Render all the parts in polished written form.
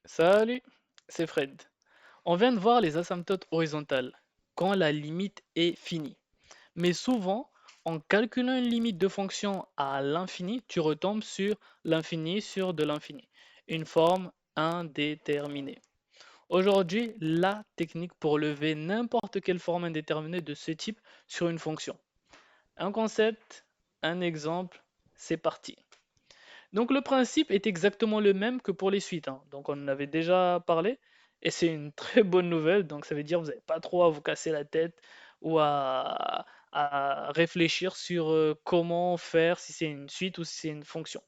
Salut, c'est Fred. On vient de voir les asymptotes horizontales, quand la limite est finie. Mais souvent, en calculant une limite de fonction à l'infini, tu retombes sur l'infini sur de l'infini, une forme indéterminée. Aujourd'hui, la technique pour lever n'importe quelle forme indéterminée de ce type sur une fonction. Un concept, un exemple, c'est parti. Donc le principe est exactement le même que pour les suites, hein. Donc on en avait déjà parlé et c'est une très bonne nouvelle. Donc ça veut dire que vous n'avez pas trop à vous casser la tête ou à réfléchir sur comment faire si c'est une suite ou si c'est une fonction.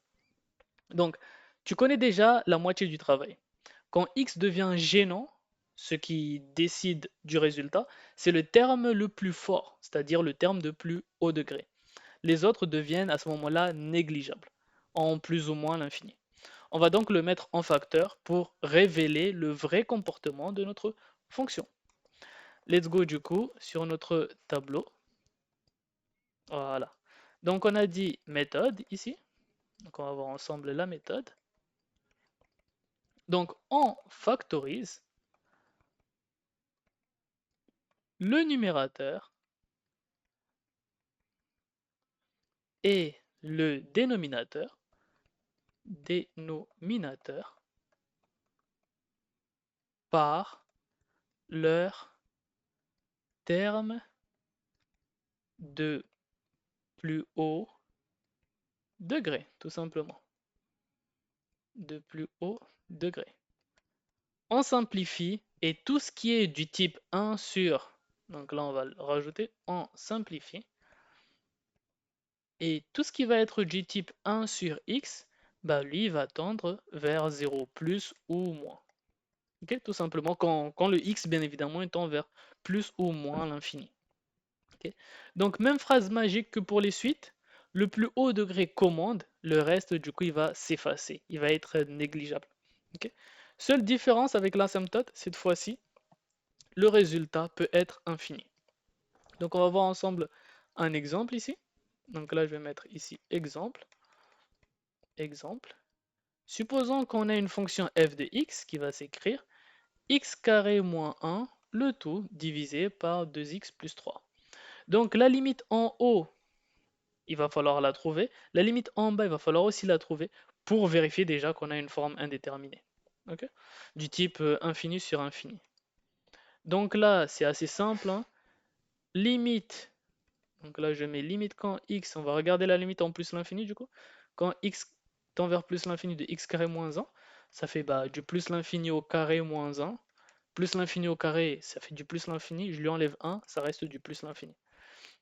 Donc tu connais déjà la moitié du travail. Quand x devient gênant, ce qui décide du résultat, c'est le terme le plus fort, c'est-à-dire le terme de plus haut degré. Les autres deviennent à ce moment-là négligeables, en plus ou moins l'infini. On va donc le mettre en facteur pour révéler le vrai comportement de notre fonction. Let's go du coup sur notre tableau. Voilà. Donc on a dit méthode ici. Donc on va voir ensemble la méthode. Donc on factorise le numérateur et le dénominateur par leur terme de plus haut degré, tout simplement. De plus haut degré. On simplifie et tout ce qui est du type 1 sur, donc là on va le rajouter, on simplifie. Et tout ce qui va être du type 1 sur x, bah lui va tendre vers 0 plus ou moins. Ok, tout simplement quand le x bien évidemment est tend vers plus ou moins l'infini. Ok. Donc même phrase magique que pour les suites, le plus haut degré commande, le reste du coup il va s'effacer, il va être négligeable. Ok. Seule différence avec l'asymptote, cette fois-ci, le résultat peut être infini. Donc on va voir ensemble un exemple ici. Donc là je vais mettre ici exemple, exemple. Supposons qu'on a une fonction f de x qui va s'écrire x carré moins 1, le tout divisé par 2x plus 3. Donc la limite en haut, il va falloir la trouver. La limite en bas, il va falloir aussi la trouver pour vérifier déjà qu'on a une forme indéterminée. Okay, du type infini sur infini. Donc là, c'est assez simple, hein. Limite, donc là je mets limite quand x, on va regarder la limite en plus l'infini du coup. Quand x tend vers plus l'infini de x carré moins 1, ça fait bah, du plus l'infini au carré moins 1. Plus l'infini au carré, ça fait du plus l'infini. Je lui enlève 1, ça reste du plus l'infini.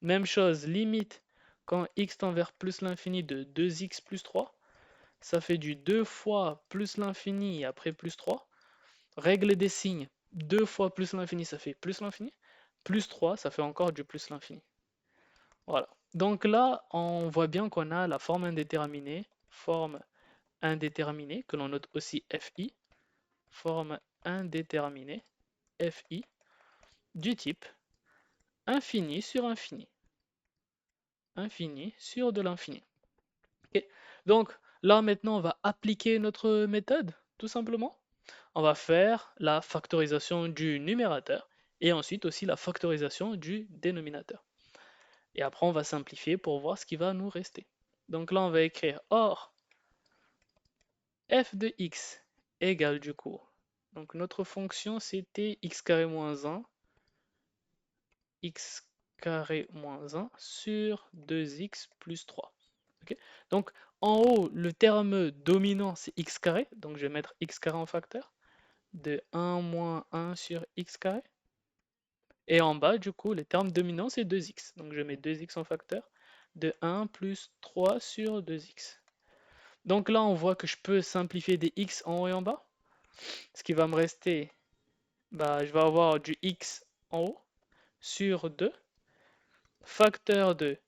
Même chose, limite quand x tend vers plus l'infini de 2x plus 3, ça fait du 2 fois plus l'infini et après plus 3. Règle des signes, 2 fois plus l'infini, ça fait plus l'infini. Plus 3, ça fait encore du plus l'infini. Voilà. Donc là, on voit bien qu'on a la forme indéterminée, que l'on note aussi FI, forme indéterminée, FI, du type infini sur infini, infini sur de l'infini. Okay. Donc là, maintenant, on va appliquer notre méthode, tout simplement. On va faire la factorisation du numérateur et ensuite aussi la factorisation du dénominateur. Et après, on va simplifier pour voir ce qui va nous rester. Donc là, on va écrire or f de x égale du coup. Donc notre fonction, c'était x carré moins 1, x carré moins 1 sur 2x plus 3. Okay. Donc en haut, le terme dominant, c'est x carré. Donc je vais mettre x carré en facteur de 1 moins 1 sur x carré. Et en bas, du coup, le terme dominant, c'est 2x. Donc je mets 2x en facteur de 1 plus 3 sur 2x. Donc là, on voit que je peux simplifier des x en haut et en bas. Ce qui va me rester, bah, je vais avoir du x en haut sur 2, facteur de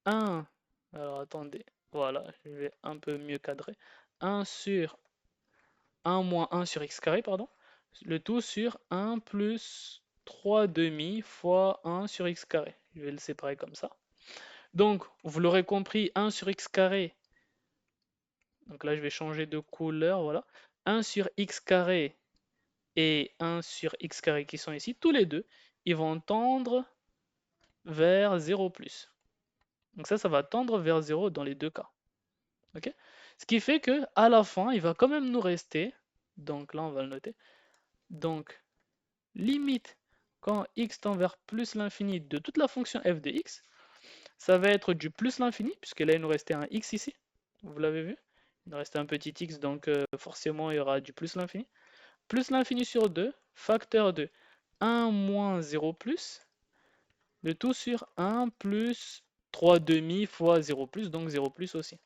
1. Alors attendez, voilà, je vais un peu mieux cadrer. 1 sur 1 moins 1 sur x carré, pardon. Le tout sur 1 plus 3 demi fois 1 sur x carré. Je vais le séparer comme ça. Donc, vous l'aurez compris, 1 sur x carré. Donc là, je vais changer de couleur, voilà. 1 sur x carré et 1 sur x carré qui sont ici, tous les deux, ils vont tendre vers 0 plus. Donc ça va tendre vers 0 dans les deux cas. Ok? Ce qui fait que à la fin, il va quand même nous rester, donc là on va le noter, donc limite quand x tend vers plus l'infini de toute la fonction f de x, ça va être du plus l'infini, puisque là il nous restait un x ici, vous l'avez vu, il nous restait un petit x, donc forcément il y aura du plus l'infini sur 2, facteur de 1 moins 0 plus, le tout sur 1 plus 3 demi fois 0 plus, donc 0 plus aussi.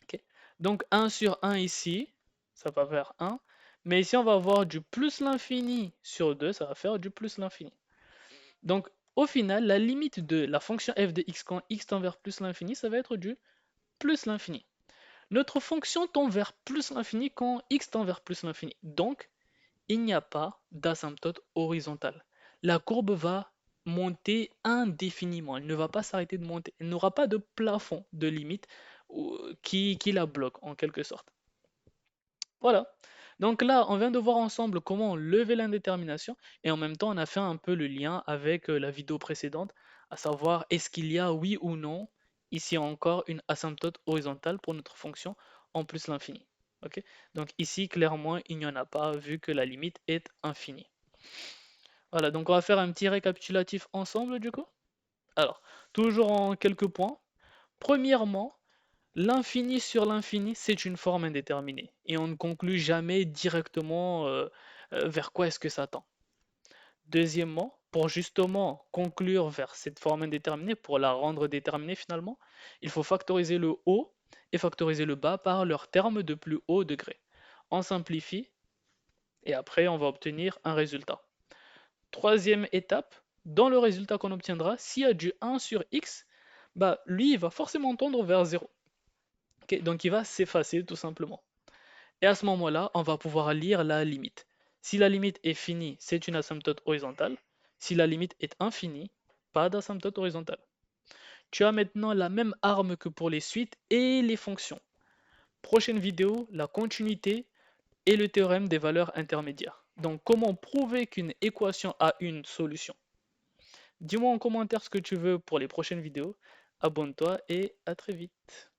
Okay. Donc 1 sur 1 ici, ça va faire 1. Mais ici, on va avoir du plus l'infini sur 2, ça va faire du plus l'infini. Donc au final, la limite de la fonction f de x quand x tend vers plus l'infini, ça va être du plus l'infini. Notre fonction tend vers plus l'infini quand x tend vers plus l'infini. Donc, il n'y a pas d'asymptote horizontale. La courbe va monter indéfiniment. Elle ne va pas s'arrêter de monter. Elle n'aura pas de plafond de limite qui la bloque en quelque sorte. Voilà. Donc là, on vient de voir ensemble comment lever l'indétermination et en même temps, on a fait un peu le lien avec la vidéo précédente, à savoir est-ce qu'il y a oui ou non ici encore une asymptote horizontale pour notre fonction en plus l'infini. Ok. Donc ici, clairement, il n'y en a pas vu que la limite est infinie. Voilà, donc on va faire un petit récapitulatif ensemble du coup. Alors, toujours en quelques points. Premièrement, l'infini sur l'infini, c'est une forme indéterminée. Et on ne conclut jamais directement vers quoi est-ce que ça tend. Deuxièmement, pour justement conclure vers cette forme indéterminée, pour la rendre déterminée finalement, il faut factoriser le haut et factoriser le bas par leur terme de plus haut degré. On simplifie et après on va obtenir un résultat. Troisième étape, dans le résultat qu'on obtiendra, s'il y a du 1 sur x, bah lui il va forcément tendre vers 0. Okay, donc il va s'effacer tout simplement. Et à ce moment-là, on va pouvoir lire la limite. Si la limite est finie, c'est une asymptote horizontale. Si la limite est infinie, pas d'asymptote horizontale. Tu as maintenant la même arme que pour les suites et les fonctions. Prochaine vidéo, la continuité et le théorème des valeurs intermédiaires. Donc comment prouver qu'une équation a une solution. Dis-moi en commentaire ce que tu veux pour les prochaines vidéos. Abonne-toi et à très vite.